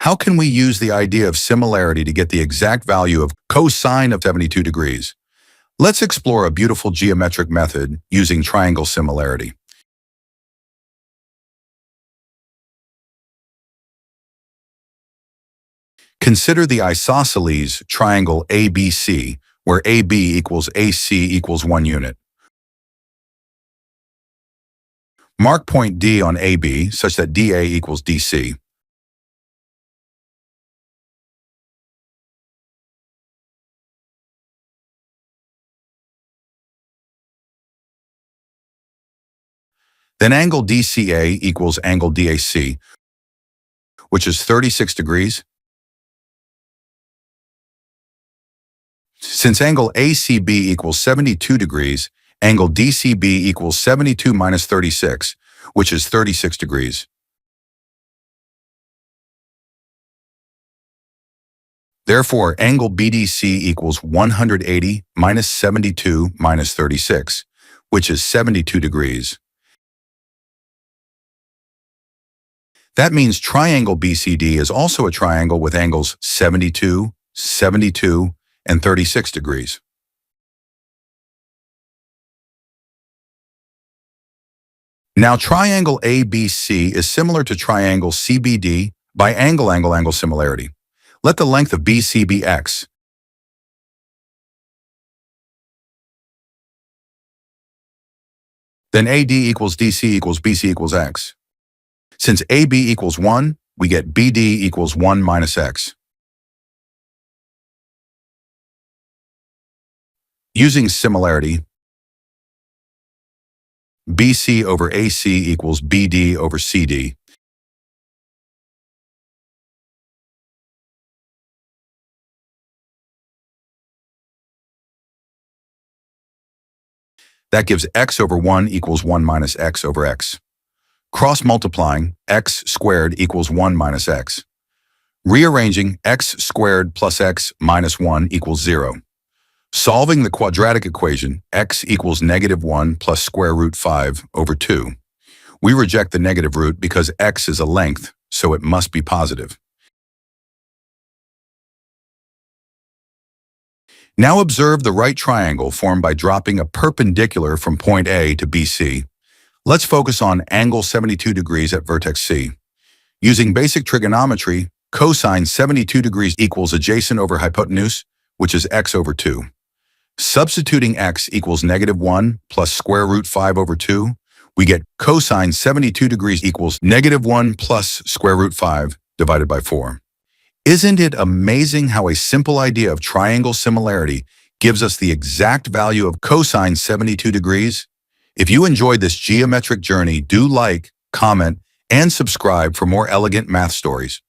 How can we use the idea of similarity to get the exact value of cosine of 72 degrees? Let's explore a beautiful geometric method using triangle similarity. Consider the isosceles triangle ABC, where AB equals AC equals 1 unit. Mark point D on AB such that DA equals DC. Then angle DCA equals angle DAC, which is 36 degrees. Since angle ACB equals 72 degrees, angle DCB equals 72 minus 36, which is 36 degrees. Therefore, angle BDC equals 180 minus 72 minus 36, which is 72 degrees. That means triangle BCD is also a triangle with angles 72, 72, and 36 degrees. Now, triangle ABC is similar to triangle CBD by angle-angle-angle similarity. Let the length of BC be x. Then AD equals DC equals BC equals x. Since AB equals 1, we get BD equals 1 minus x. Using similarity, BC over AC equals BD over CD. That gives x over 1 equals 1 minus x over x. Cross-multiplying, x squared equals 1 minus x. Rearranging, x squared plus x minus 1 equals 0. Solving the quadratic equation, x equals negative 1 plus square root 5 over 2. We reject the negative root because x is a length, so it must be positive. Now observe the right triangle formed by dropping a perpendicular from point A to BC. Let's focus on angle 72 degrees at vertex C. Using basic trigonometry, cosine 72 degrees equals adjacent over hypotenuse, which is x over 2. Substituting x equals negative 1 plus square root 5 over 2, we get cosine 72 degrees equals negative 1 plus square root 5 divided by 4. Isn't it amazing how a simple idea of triangle similarity gives us the exact value of cosine 72 degrees? If you enjoyed this geometric journey, do like, comment, and subscribe for more elegant math stories.